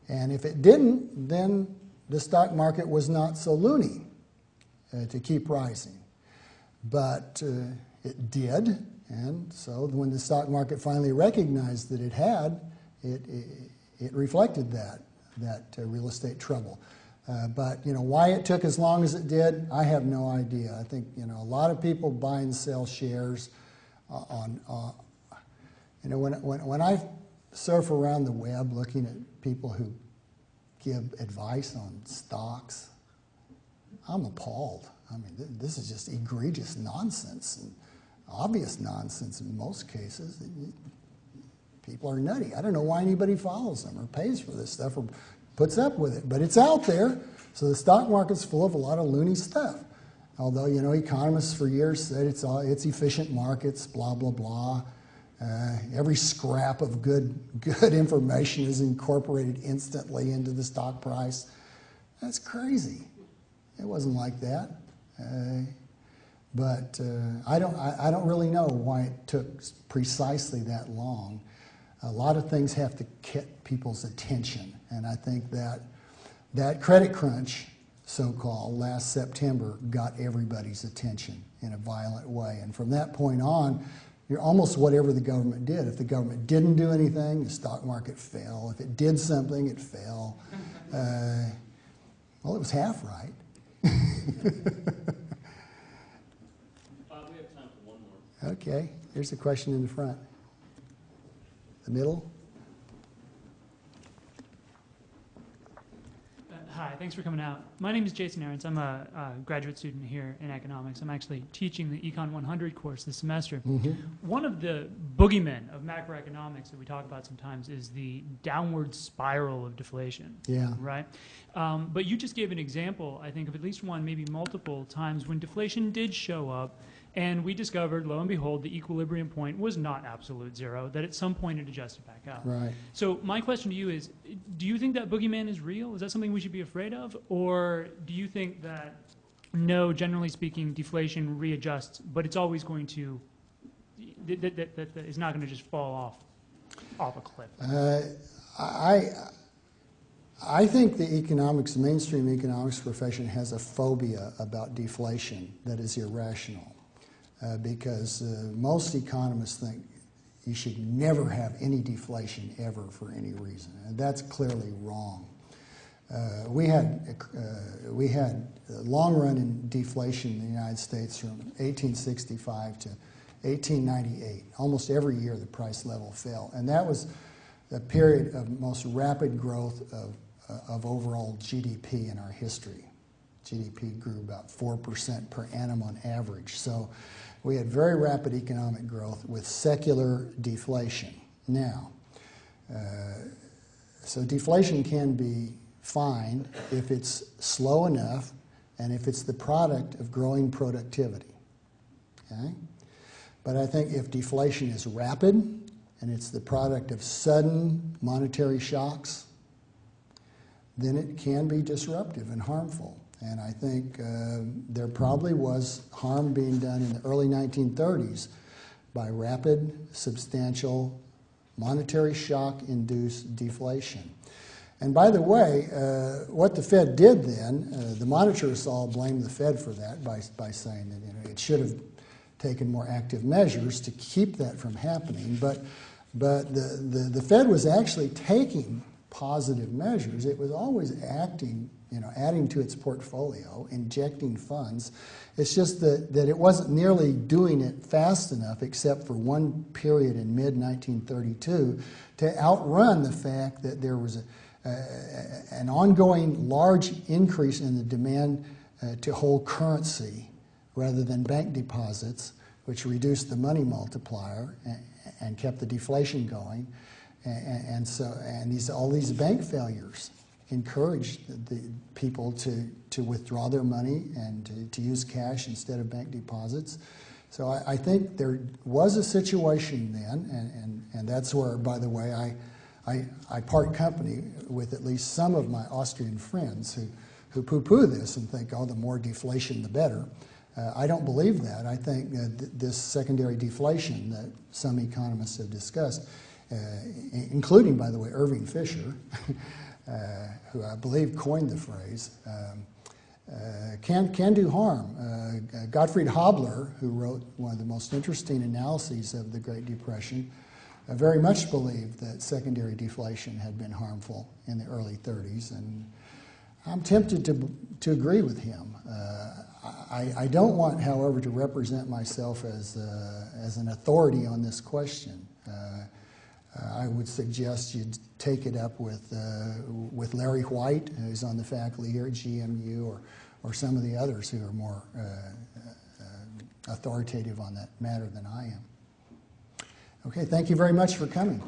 And if it didn't, then the stock market was not so loony to keep rising. But it did, and so when the stock market finally recognized that it had, it reflected that real estate trouble. But why it took as long as it did, I have no idea. I think a lot of people buy and sell shares on when I surf around the web looking at people who give advice on stocks, I'm appalled. I mean, this is just egregious nonsense and obvious nonsense in most cases. People are nutty. I don't know why anybody follows them or pays for this stuff or puts up with it, but it's out there. So the stock market's full of a lot of loony stuff. Although, economists for years said it's efficient markets, blah, blah, blah. Every scrap of good information is incorporated instantly into the stock price. That's crazy. It wasn't like that. But I don't really know why it took precisely that long. A lot of things have to get people's attention, and I think that credit crunch, so-called, last September got everybody's attention in a violent way. And from that point on, you're almost whatever the government did. If the government didn't do anything, the stock market fell. If it did something, it fell. Well, it was half right. We have time for one more. Okay, here's a question in the front. The middle. Hi, thanks for coming out. My name is Jason Ahrens. I'm a graduate student here in economics. I'm actually teaching the Econ 100 course this semester. Mm-hmm. One of the boogeymen of macroeconomics that we talk about sometimes is the downward spiral of deflation. Yeah. Right? But you just gave an example, I think, of at least one, maybe multiple times when deflation did show up, and we discovered, lo and behold, the equilibrium point was not absolute zero, that at some point it adjusted back up. Right. So my question to you is, do you think that boogeyman is real? Is that something we should be afraid of? Or do you think that, no, generally speaking, deflation readjusts, but it's always going to, that is not going to just fall off a cliff? I think the mainstream economics profession has a phobia about deflation that is irrational. Because most economists think you should never have any deflation ever for any reason, and that's clearly wrong. We had long-run in deflation in the United States from 1865 to 1898. Almost every year the price level fell, and that was a period of most rapid growth of overall GDP in our history. GDP grew about 4% per annum on average. So we had very rapid economic growth with secular deflation. Now, so deflation can be fine if it's slow enough and if it's the product of growing productivity. Okay? But I think if deflation is rapid and it's the product of sudden monetary shocks, then it can be disruptive and harmful. And I think there probably was harm being done in the early 1930s by rapid, substantial, monetary shock-induced deflation. And by the way, what the Fed did then, the monetarists all blamed the Fed for that by saying that it should have taken more active measures to keep that from happening. But the Fed was actually taking positive measures. It was always acting, adding to its portfolio, injecting funds. It's just that it wasn't nearly doing it fast enough, except for one period in mid-1932, to outrun the fact that there was an ongoing large increase in the demand to hold currency rather than bank deposits, which reduced the money multiplier and kept the deflation going. And all these bank failures encouraged the people to withdraw their money and to use cash instead of bank deposits. So I think there was a situation then, and that's where, by the way, I part company with at least some of my Austrian friends who poo-poo this and think, oh, the more deflation, the better. I don't believe that. I think this secondary deflation that some economists have discussed including, by the way, Irving Fisher, who I believe coined the phrase, can do harm. Gottfried Habler, who wrote one of the most interesting analyses of the Great Depression, very much believed that secondary deflation had been harmful in the early 30s, and I'm tempted to agree with him. I don't want, however, to represent myself as an authority on this question. I would suggest you take it up with Larry White, who's on the faculty here at GMU, or some of the others who are more authoritative on that matter than I am. Okay, thank you very much for coming.